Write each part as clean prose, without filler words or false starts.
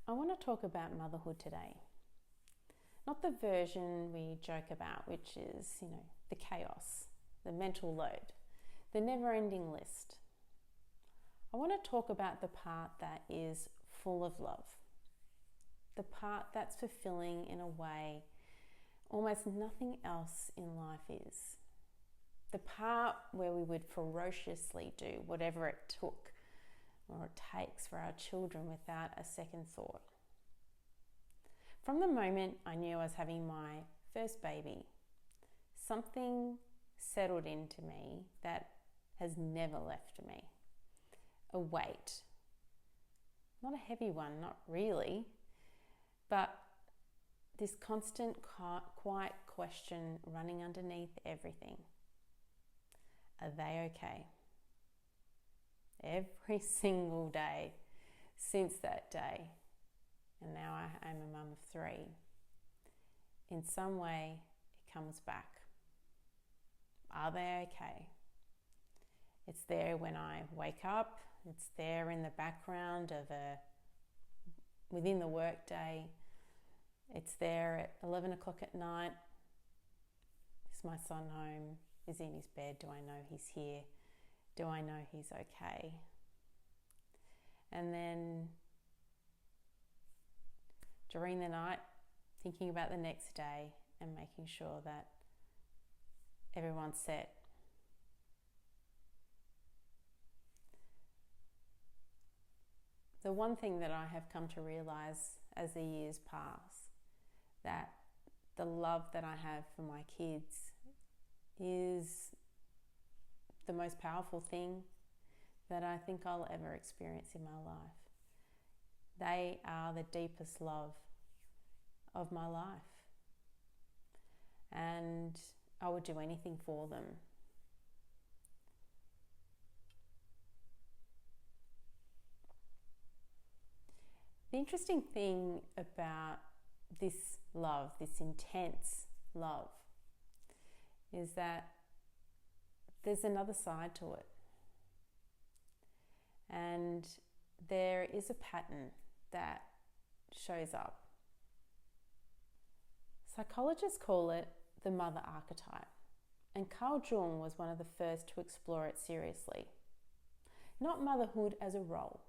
I want to talk about motherhood today. Not the version we joke about, which is, the chaos, the mental load, the never-ending list. I want to talk about the part that is full of love, the part that's fulfilling in a way almost nothing else in life is, the part where we would ferociously do whatever it took or it takes for our children without a second thought. From the moment I knew I was having my first baby, something settled into me that has never left me. A weight. Not a heavy one, not really, but this constant quiet question running underneath everything. Are they okay? Every single day since that day, and now I am a mum of 3, in some way it comes back. Are they okay? It's there when I wake up, it's there in the background within the workday, it's there at 11 o'clock at night. Is my son home? Is he in his bed? Do I know he's here? Do I know he's okay? And then during the night, thinking about the next day and making sure that everyone's set. The one thing that I have come to realize as the years pass, that the love that I have for my kids is the most powerful thing that I think I'll ever experience in my life. They are the deepest love of my life. And I would do anything for them. The interesting thing about this love, this intense love, is that there's another side to it. And there is a pattern that shows up. Psychologists call it the Mother Archetype, and Carl Jung was one of the first to explore it seriously. Not motherhood as a role,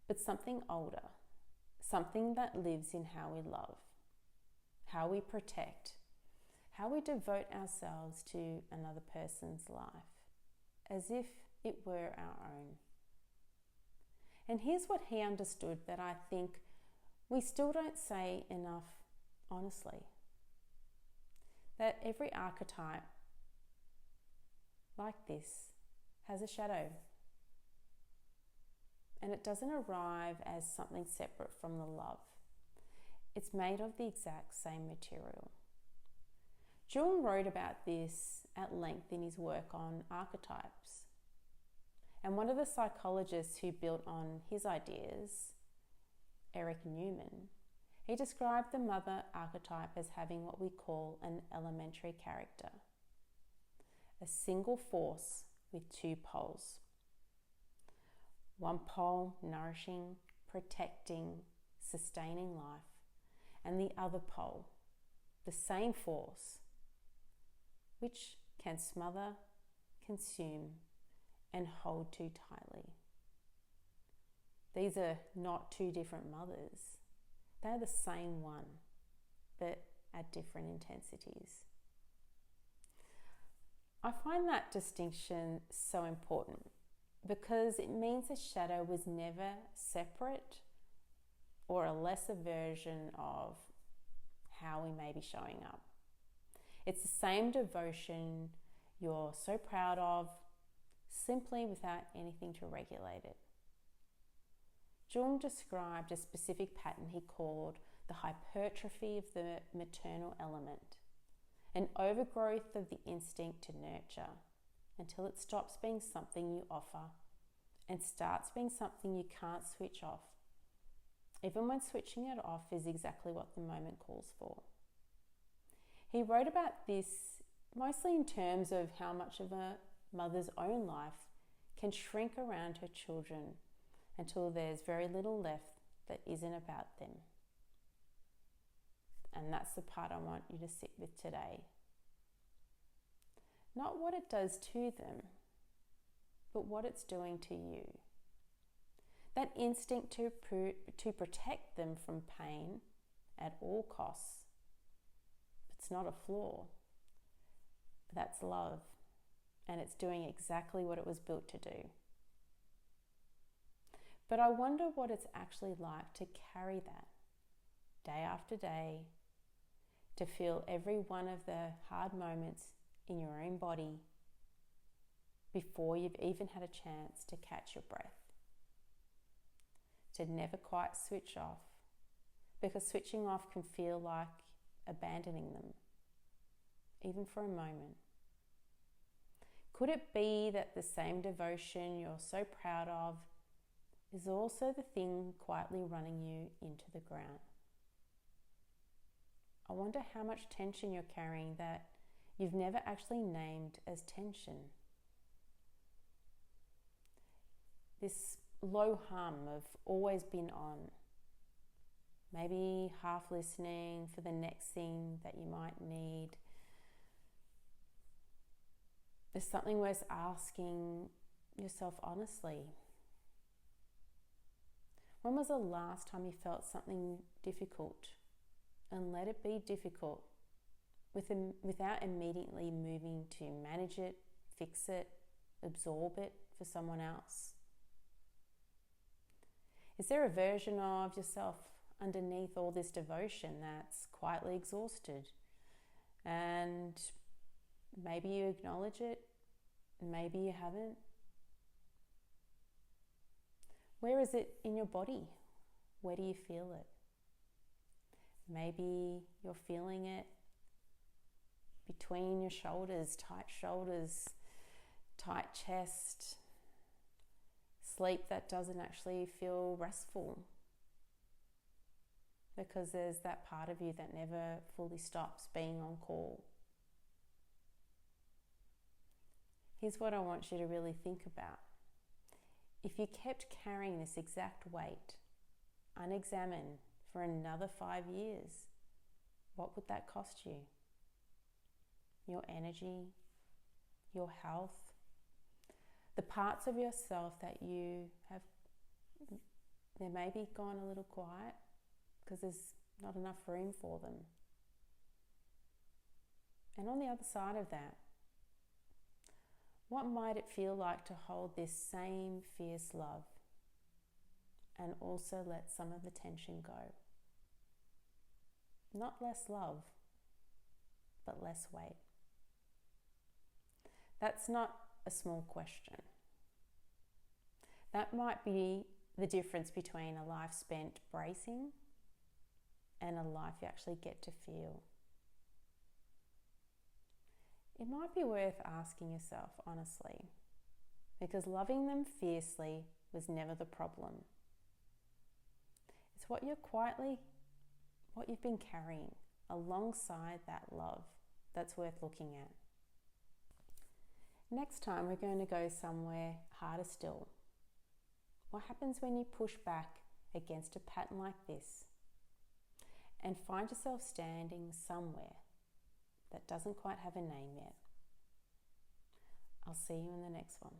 but something older, something that lives in how we love, how we protect, how we devote ourselves to another person's life, as if it were our own. And here's what he understood that I think we still don't say enough honestly. That every archetype like this has a shadow. And it doesn't arrive as something separate from the love. It's made of the exact same material. Jung wrote about this at length in his work on archetypes. And one of the psychologists who built on his ideas, Eric Newman, he described the mother archetype as having what we call an elementary character, a single force with 2 poles. One pole nourishing, protecting, sustaining life, and the other pole, the same force, which can smother, consume, and hold too tightly. These are not 2 different mothers. They're the same one, but at different intensities. I find that distinction so important because it means the shadow was never separate or a lesser version of how we may be showing up. It's the same devotion you're so proud of, simply without anything to regulate it. Jung described a specific pattern he called the hypertrophy of the maternal element, an overgrowth of the instinct to nurture until it stops being something you offer and starts being something you can't switch off, even when switching it off is exactly what the moment calls for. He wrote about this mostly in terms of how much of a mother's own life can shrink around her children until there's very little left that isn't about them. And that's the part I want you to sit with today. Not what it does to them, but what it's doing to you. That instinct to protect them from pain at all costs, it's not a flaw. That's love, and it's doing exactly what it was built to do. But I wonder what it's actually like to carry that day after day, to feel every one of the hard moments in your own body before you've even had a chance to catch your breath. To never quite switch off, because switching off can feel like abandoning them, even for a moment. Could it be that the same devotion you're so proud of is also the thing quietly running you into the ground? I wonder how much tension you're carrying that you've never actually named as tension. This low hum of always been on, maybe half listening for the next thing that you might need. There's something worth asking yourself honestly. When was the last time you felt something difficult and let it be difficult without immediately moving to manage it, fix it, absorb it for someone else? Is there a version of yourself underneath all this devotion that's quietly exhausted? And maybe you acknowledge it, maybe you haven't. Where is it in your body? Where do you feel it? Maybe you're feeling it between your shoulders, tight chest, sleep that doesn't actually feel restful, because there's that part of you that never fully stops being on call. Here's what I want you to really think about. If you kept carrying this exact weight, unexamined, for another 5 years, what would that cost you? Your energy, your health, the parts of yourself that you have, they may be gone a little quiet because there's not enough room for them. And on the other side of that, what might it feel like to hold this same fierce love and also let some of the tension go? Not less love, but less weight. That's not a small question. That might be the difference between a life spent bracing and a life you actually get to feel. It might be worth asking yourself honestly, because loving them fiercely was never the problem. It's what you've been carrying alongside that love that's worth looking at. Next time we're going to go somewhere harder still. What happens when you push back against a pattern like this and find yourself standing somewhere that doesn't quite have a name yet? I'll see you in the next one.